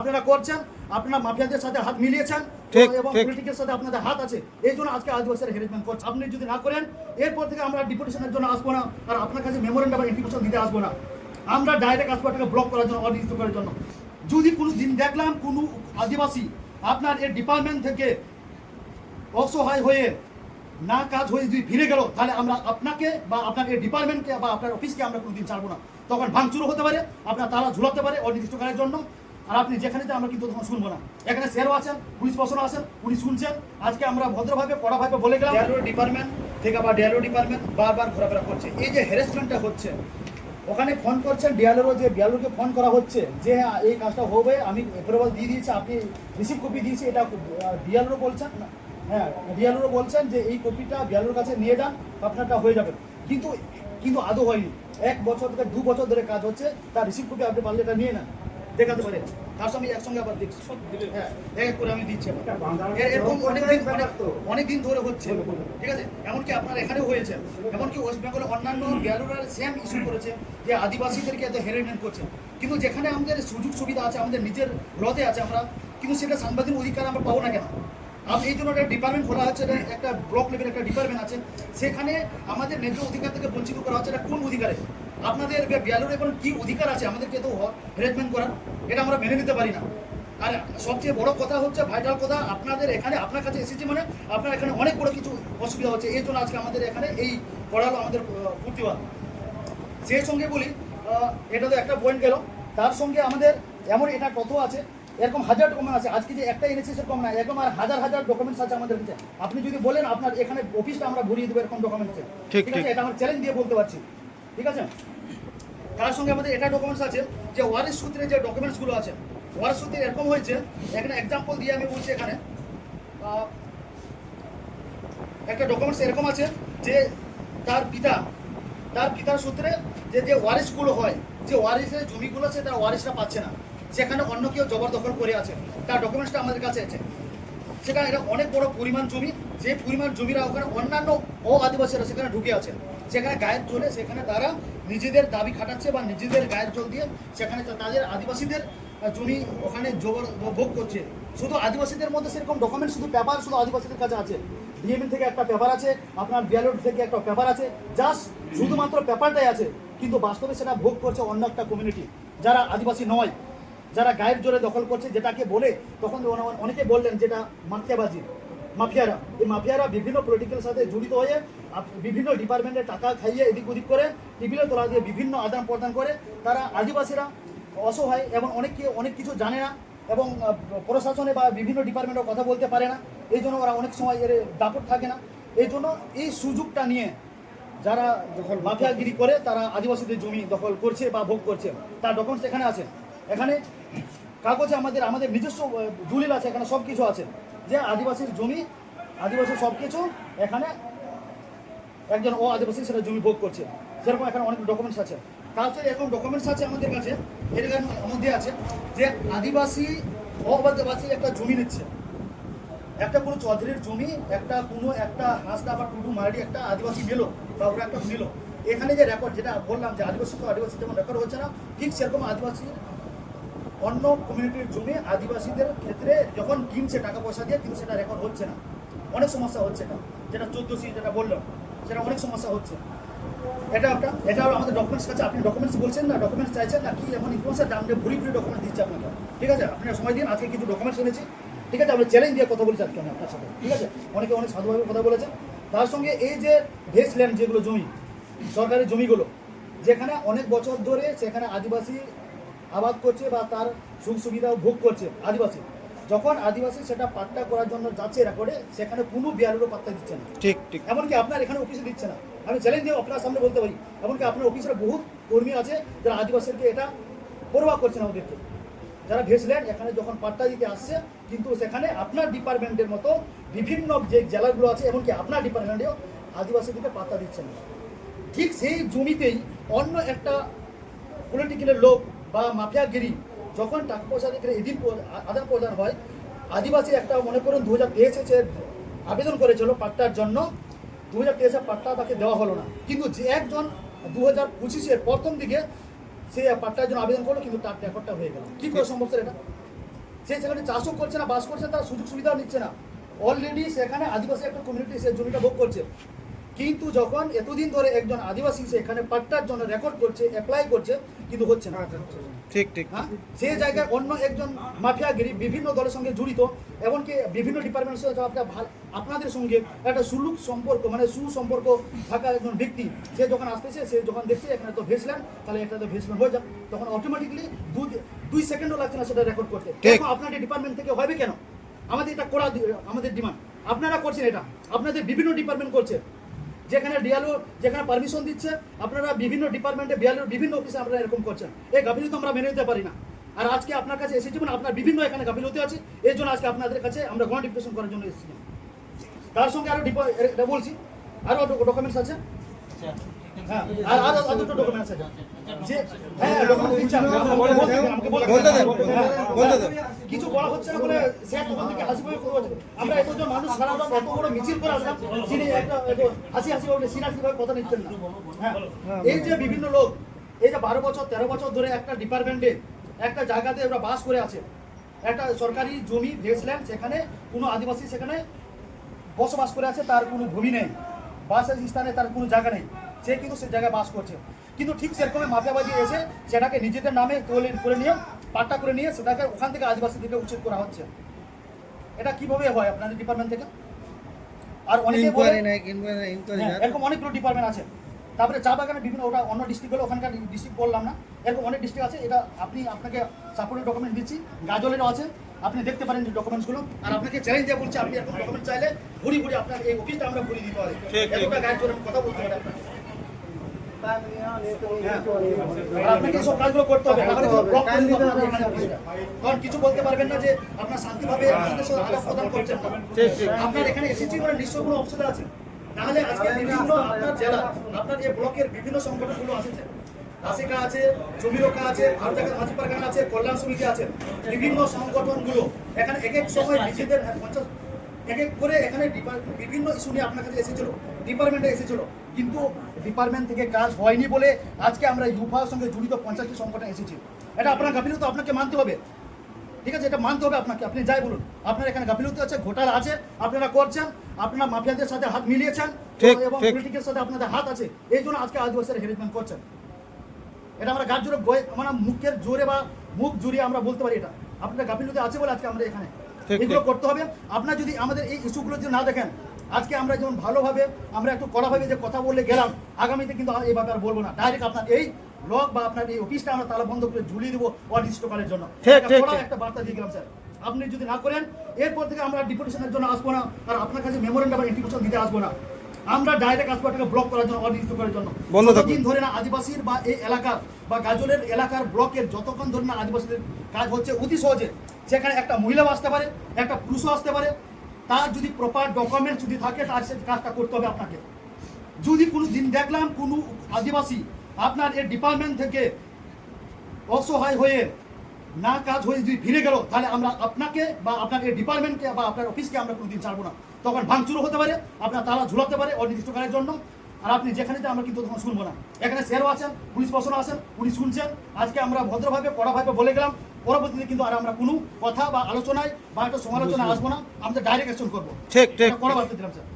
আপনারা করছেন, আপনারা মাফিয়াদের সাথে হাত মিলিয়েছেন এবং পলিটিক্যাল সাথে আপনাদের হাত আছে, এই জন্য আজকে আদিবাসীরা হ্যারাসমেন্ট করছে। আপনি যদি না করেন এরপর থেকে আমরা ডিপুটেশনের জন্য আসবো না, আর আপনার কাছে মেমোরেন্ডাম ইনফরমেশন দিতে আসবো না, আমরা ডাইরেক্ট আসবো আপনাকে ব্লক করার জন্য, অডিট করার জন্য। যদি কোনো দিন দেখলাম কোনো আদিবাসী আপনার এই ডিপার্টমেন্ট থেকে অসহায় হয়ে না কাজ হয়ে যদি ফিরে গেল, তাহলে আমরা আপনাকে বা আপনার এই ডিপার্টমেন্টকে বা আপনার অফিসকে আমরা কোনোদিন ছাড়বো না। তখন ভাঙচুরও হতে পারে, আপনার তারা ঝুলাতে পারে অনির্দিষ্টকালের জন্য, আর আপনি যেখানে আমরা কিন্তু তখন শুনবো না। এখানে স্যারও আছেন, পুলিশ প্রশাসনও আছেন, উনি শুনছেন। আজকে আমরা ভদ্রভাবে কড়াভাবে বলে গেলাম, ডিআরও ডিপার্টমেন্ট থেকে বা ডিআরও ডিপার্টমেন্ট বারবার ঘোরাফেরা করছে। এই যে হ্যারাসমেন্টটা হচ্ছে, ওখানে ফোন করছেন ডিআরও, যে ডিআরওকে ফোন করা হচ্ছে যে এই কাজটা হবে, আমি অ্যাপ্রুভাল দিয়ে দিয়েছি, আপনি রিসিভ কপি দিয়েছি, এটা ডিআরও বলছেন, হ্যাঁ ডিআরও বলছেন যে এই কপিটা ডিআরওর কাছে নিয়ে যান, আপনারটা হয়ে যাবে। কিন্তু আদৌ হয়নি। 1 বছর থেকে 2 বছর ধরে কাজ হচ্ছে, তার রিসিভ কপি আপনি পারলে এটা নিয়ে নেন, দেখাতে পারেন, তার সঙ্গে একসঙ্গে আবার দেখছি, হ্যাঁ এক করে আমি দিচ্ছি। এরকম অনেকদিন ধরে হচ্ছে, ঠিক আছে। এমনকি আপনার এখানেও হয়েছে, এমনকি ওয়েস্ট বেঙ্গলের অন্যান্য গ্যালোরা সেম ইস্যু করেছে যে আদিবাসীদেরকে এত হ্যারাসমেন্ট করছে। কিন্তু যেখানে আমাদের সুযোগ সুবিধা আছে, আমাদের নিজের লতে আছে, আমরা কিন্তু সেটা সাংবাদিক অধিকার আমরা পাবো না কেন? এই জন্য একটা ডিপার্টমেন্ট খোলা হচ্ছে, একটা ব্লক লেভেল একটা ডিপার্টমেন্ট আছে, সেখানে আমাদের ন্যায্য অধিকার থেকে বঞ্চিত করা হচ্ছে। এটা কোন অধিকারে? আপনাদের বিয়ালোর এখন কি অধিকার আছে আমাদেরকে তো হ্যারাসমেন্ট করার? এটা আমরা মেনে নিতে পারি না। আর সবচেয়ে বড় কথা হচ্ছে, ভাইটাল কথা, আপনাদের এখানে আপনার কাছে এসেছে মানে আপনার এখানে অনেক বড় কিছু অসুবিধা হচ্ছে, এই জন্য আজকে আমাদের এখানে এই করালো আমাদের প্রতিবাদ। সেই সঙ্গে বলি, এটা তো একটা পয়েন্ট গেল, তার সঙ্গে আমাদের এমন এটা কত আছে, এরকম হাজার ডকুমেন্ট আছে। আজকে যে একটা এনেছে সেরকম না, এরকম আর হাজার হাজার ডকুমেন্টস আছে আমাদের কাছে। আপনি যদি বলেন আপনার এখানে অফিসটা আমরা ভরিয়ে দেবো এরকম ডকুমেন্টস আছে, ঠিক আছে, এটা আমার চ্যালেঞ্জ দিয়ে বলতে পারছি, ঠিক আছে। তার সঙ্গে আমাদের এটা ডকুমেন্টস আছে যে ওয়ারিশ সূত্রে যে ডকুমেন্টসগুলো আছে, ওয়ারিশ সূত্রে এরকম হয়েছে, এখানে এক্সাম্পল দিয়ে আমি বলছি, এখানে একটা ডকুমেন্টস এরকম আছে যে তার পিতার সূত্রে যে ওয়ারিশগুলো হয়, যে ওয়ারিশের জমিগুলো আছে তার ওয়ারিশরা পাচ্ছে না, সেখানে অন্য কেউ জবরদখল করে আছে, তার ডকুমেন্টসটা আমাদের কাছে আছে। সেটা এটা অনেক বড় পরিমাণ জমি, যে পরিমাণ জমিরা ওখানে অন্যান্য আদিবাসীরা সেখানে ঢুকে আছে, সেখানে গায়ের জলে সেখানে তারা নিজেদের দাবি খাটাচ্ছে বা নিজেদের গায়ের জল দিয়ে সেখানে তাদের আদিবাসীদের জমি ওখানে ভোগ করছে। শুধু আদিবাসীদের মধ্যে সেরকম ডকুমেন্ট, শুধু পেপার শুধু আদিবাসীদের কাছে আছে। ডিএমএন থেকে একটা পেপার আছে, আপনার বিয়ালোড থেকে একটা পেপার আছে, জাস্ট শুধুমাত্র পেপারটাই আছে, কিন্তু বাস্তবে সেটা ভোগ করছে অন্য একটা কমিউনিটি, যারা আদিবাসী নয়, যারা গায়ের জোরে দখল করছে, যেটাকে বলে তখন অনেকে বললেন যেটা মাফিয়াবাজি, মাফিয়ারা। এই মাফিয়ারা বিভিন্ন পলিটিক্যাল সাথে জড়িত হয়ে বিভিন্ন ডিপার্টমেন্টে টাকা খাইয়ে এদিক ওদিক করে টেবিলে তোলা দিয়ে বিভিন্ন আদান প্রদান করে। তারা আদিবাসীরা অসহায় এবং অনেক কিছু জানে না, এবং প্রশাসনে বা বিভিন্ন ডিপার্টমেন্টে কথা বলতে পারে না, এই জন্য ওরা অনেক সময় এর দাপট থাকে না। এই জন্য এই সুযোগটা নিয়ে যারা মাফিয়াগিরি করে তারা আদিবাসীদের জমি দখল করছে বা ভোগ করছে, তার ডকুমেন্টস এখানে আছে। এখানে কাগজে আমাদের নিজস্ব দলিল আছে, এখানে সব কিছু আছে যে আদিবাসীর জমি, আদিবাসীর সব কিছু এখানে একজন আদিবাসী সেটা জমি ভোগ করছে, সেরকম এখানে অনেক ডকুমেন্টস আছে। তাছাড়া এরকম ডকুমেন্টস আছে আমাদের কাছে, এর মধ্যে আছে যে আদিবাসী আদিবাসী একটা জমি নিচ্ছে, একটা কোনো চৌধুরীর জমি একটা হাঁসদা বা টুডু মারাঠি একটা আদিবাসী নিল বা ওরা একটা নিল। এখানে যে রেকর্ড, যেটা বললাম যে আদিবাসী যেমন রেকর্ড হচ্ছে না, ঠিক সেরকম আদিবাসী অন্য কমিউনিটির জমি আদিবাসীদের ক্ষেত্রে যখন কিনছে টাকা পয়সা দিয়ে, কিন্তু সেটা রেকর্ড হচ্ছে না, অনেক সমস্যা হচ্ছে। যেটা 14C যেটা বললাম, সেটা অনেক সমস্যা হচ্ছে। এটা আমাদের ডকুমেন্টস কাছে, আপনি ডকুমেন্টস বলছেন না, ডকুমেন্টস চাইছেন না, কি এমন ইনফরমেশন আমরা ভুরি ডকুমেন্টস দিচ্ছি আপনাকে, ঠিক আছে। আপনার সময় দিন, আজকে কিছু ডকুমেন্টস এনেছি, ঠিক আছে, আমরা চ্যালেঞ্জ দিয়ে কথা বলছি আজকে আমি আপনার সাথে, ঠিক আছে। অনেকে অনেক সাধুভাবে কথা বলেছেন। তার সঙ্গে এই যে ভেস্ট ল্যান্ড যেগুলো জমি, সরকারি জমিগুলো, যেখানে অনেক বছর ধরে সেখানে আদিবাসী আবাদ করছে বা তার সুখ সুবিধা ভোগ করছে আদিবাসী, যখন আদিবাসী সেটা পাট্টা করার জন্য যাচ্ছে রেকর্ডে, সেখানে কোনো বিয়ারেরও পাত্তা দিচ্ছে না, ঠিক। এমনকি আপনার এখানে অফিসে দিচ্ছে না, আমি চ্যালেঞ্জ দিয়ে আপনার সামনে বলতে পারি। এমনকি আপনার অফিসের বহুত কর্মী আছে যারা আদিবাসীকে এটা পরোয়া করছে না, ওদেরকে যারা ভেসলেন এখানে যখন পাট্টা দিতে আসছে, কিন্তু সেখানে আপনার ডিপার্টমেন্টের মতো বিভিন্ন যে জেলাগুলো আছে, এমনকি আপনার ডিপার্টমেন্টেও আদিবাসীদেরকে পাত্তা দিচ্ছে না। ঠিক সেই জমিতেই অন্য একটা পলিটিক্যালের লোক বা মাফিয়াগিরি যখন টাকা পয়সা দিয়ে এদিন আদান প্রদান হয়, আদিবাসী একটা মনে করুন 2023-এ আবেদন করেছিল পাট্টার জন্য, 2023-এ পাট্টা তাকে দেওয়া হলো না, কিন্তু যে একজন 2025-এর প্রথম দিকে সে পাট্টার জন্য আবেদন করলো, কিন্তু তার রেকর্ডটা হয়ে গেল। কি করে সম্ভব স্যার এটা? সে সেখানে চাষও করছে না, বাস করছে, তার সুযোগ সুবিধাও নিচ্ছে না। অলরেডি সেখানে আদিবাসী একটা কমিউনিটি সে জমিটা ভোগ করছে, কিন্তু যখন এতদিন ধরে একজন আদিবাসী সেখানে পাট্টার জন্য রেকর্ড করছে, অ্যাপ্লাই করছে, কিন্তু হচ্ছে না। ঠিক ঠিক। হ্যাঁ, সে জায়গায় অন্য একজন মাফিয়াগিরি বিভিন্ন দলের সঙ্গে জড়িত, এমনকি বিভিন্ন ডিপার্টমেন্টের সঙ্গে আপনাদের সঙ্গে একটা সুলুক সম্পর্ক মানে সুসম্পর্ক থাকা একজন ব্যক্তি, সে যখন আসতেছে, সে যখন দেখছে এখানে তো ভেসলেন, তাহলে একটা তো ভেসলেন হয়ে যাক, তখন অটোমেটিকলি 2 সেকেন্ডও লাগছে না সেটা রেকর্ড করতে। এখন আপনাদের ডিপার্টমেন্ট থেকে হবে কেন? আমাদের এটা করা, আমাদের ডিমান্ড। আপনারা করছেন এটা, আপনাদের বিভিন্ন ডিপার্টমেন্ট করছে, যেখানে ডিআরও যেখানে পারমিশন দিচ্ছে, আপনারা বিভিন্ন ডিপার্টমেন্টে বিআরওর বিভিন্ন অফিসে আপনারা এরকম করছেন। এই গাফিলতি আমরা মেনে নিতে পারি না। আর আজকে আপনার কাছে এসেছি মানে আপনার বিভিন্ন এখানে গাফিলতি আছে, এই জন্য আজকে আপনাদের কাছে আমরা গণডিপুটেশন করার জন্য এসেছি। তার সঙ্গে আরও বলছি, আরও ডকুমেন্টস আছে, হ্যাঁ, আর দুটো ডকুমেন্টস আছে, যে হ্যাঁ ডকুমেন্টস দিচ্ছি কিছু বলা হচ্ছে না বলে স্যার তখন থেকে হাসি করে করছে। আমরা এতজন মানুষ সারা রাত এত বড় মিছিল করে আসলাম, যিনি একটা হাসি ভাবে সিরিয়াসলি ভাবে কথা নিচ্ছেন না। হ্যাঁ, এই যে বিভিন্ন লোক, এই যে 12 বছর 13 বছর ধরে একটা ডিপার্টমেন্টে একটা জায়গাতে ওরা বাস করে আছে, একটা সরকারি জমি ভেসল্যান্ড, সেখানে কোনো আদিবাসী সেখানে বসবাস করে আছে, তার কোনো ভূমি নেই, বাসের স্থানে তার কোনো জায়গা নেই, সে কিন্তু সে জায়গায় বাস করছে। কিন্তু ঠিক সেরকম মাফিয়াবাজি এসে সেটাকে নিজেদের নামে করে নিয়ে পাট্টা করে নিয়ে সেটাকে ওখান থেকে আদিবাসীদেরকে উচ্ছেদ করা হচ্ছে। এটা কিভাবে হয় আপনাদের ডিপার্টমেন্ট থেকে? আর অনেকে এরকম অনেকগুলো ডিপার্টমেন্ট আছে। তারপরে চা বাগানে বিভিন্ন, ওটা অন্য ডিস্ট্রিক্ট হলো, ওখানকার ডিস্ট্রিক্ট বললাম না, এরকম অনেক ডিস্ট্রিক্ট আছে। এটা আপনাকে সাপোর্টের ডকুমেন্ট দিচ্ছি, গাজলেরও আছে, আপনি দেখতে পারেন যে ডকুমেন্টসগুলো। আর আপনাকে চ্যালেঞ্জ দিয়ে বলছি, আপনি এরকম ডকুমেন্ট চাইলে ঘুরি আপনার এই অফিসটা আমরা ঘুরিয়ে দিতে পারি, এতটা গাইড করে কথা বলতে পারি আপনাকে। আপনাকে সব কাজগুলো করতে হবে, কারণ কিছু বলতে পারবেন না যে আপনার শান্তিভাবে আদান প্রদান করছেন না। আপনার এখানে এসেছি বলে নিশ্চয় কোনো অপশন আছে, নাহলে আজকে বিভিন্ন আপনার জেলা, আপনার এই ব্লকের বিভিন্ন সংগঠনগুলো আসেছে, আশিকা আছে, জমিরকা আছে, ভারতাকার মাঝি পারগানা আছে, কল্যাণ সমিতি আছে, বিভিন্ন সংগঠনগুলো এখানে এক এক সময় নিজেদের 50 এক এক করে এখানে বিভিন্ন ইস্যু নিয়ে আপনার কাছে এসেছিল, ডিপার্টমেন্টে এসেছিল, কিন্তু ডিপার্টমেন্ট থেকে কাজ হয়নি বলে আজকে আমরা ইউফার সঙ্গে জড়িত 50টি সংগঠন এসেছি। এটা আপনার গাফিলতি আপনাকে মানতে হবে, ঠিক আছে? এটা মানতে হবে আপনাকে, আপনি যাই বলুন, আপনার এখানে গাফিলতি আছে, ঘোটালা আছে, আপনারা করছেন, আপনারা মাফিয়াদের সাথে হাত মিলিয়েছেন এবং পলিটিক্যাল সাথে আপনাদের হাত আছে, এই জন্য আজকে আদিবাসীরা হ্যারাসমেন্ট করছেন। এটা আমরা গাছ জোরে মানে মুখের জোরে বা মুখ জুড়িয়ে আমরা বলতে পারি, এটা আপনাদের গাফিলতি আছে বলে আজকে আমরা এখানে এগুলো করতে হবে। আপনারা যদি আমাদের এই ইস্যুগুলো যদি না দেখেন, আজকে আমরা যেমন ভালোভাবে আমরা একটু কড়াভাবে যে কথা বলে গেলাম, আগামীতে কিন্তু এই ব্যাপারে আর বলবো না, ডাইরেক্ট আপনার এই ব্লক বা আপনার এই অফিসটা আমরা তালা বন্ধ করে ঝুলিয়ে দেবো অনির্দিষ্টকালের জন্য। একটা বার্তা দিয়ে গেলাম স্যার, আপনি যদি না করেন এরপর থেকে আমরা ডিপুটেশনের জন্য আসবো না, আর আপনার কাছে মেমোরেন্ডাম বা ইন্টিমেশন দিতে আসবো না, আমরা ডাইরেক্ট আসবো আপনাকে ব্লক করার জন্য, অনির্দিষ্ট করার জন্য। যতদিন ধরে না আদিবাসীর বা এই এলাকার বা গাজলের এলাকার ব্লকের যতক্ষণ ধরে না আদিবাসীদের কাজ হচ্ছে অতি সহজে, সেখানে একটা মহিলাও আসতে পারে, একটা পুরুষও আসতে পারে, তার যদি প্রপার ডকুমেন্ট যদি থাকে তার সে কাজটা করতে হবে আপনাকে। যদি কোনো দিন দেখলাম কোনো আদিবাসী আপনার এই ডিপার্টমেন্ট থেকে অসহায় হয়ে না কাজ হয়ে যদি ফিরে গেল, তাহলে আমরা আপনাকে বা আপনার এই ডিপার্টমেন্টকে বা আপনার অফিসকে আমরা কোনো দিন ছাড়বো না। তখন ভাঙচুরও হতে পারে, আপনার তালা ঝুলাতে পারে অনির্দিষ্টকালের জন্য, আর আপনি যেখানে আমরা কিন্তু তখন শুনবো না। এখানে স্যারও আছেন, পুলিশ প্রশাসন আছেন, উনি শুনছেন। আজকে আমরা ভদ্রভাবে কড়াভাবে বলে গেলাম, পরবর্তীতে কিন্তু আর আমরা কোনো কথা বা আলোচনায় বা একটা সমালোচনায় আসবো না, আমরা ডাইরেক্ট অ্যাকশন করবো। ঠিক ঠিক, কড়া বার্তা দিলাম স্যার।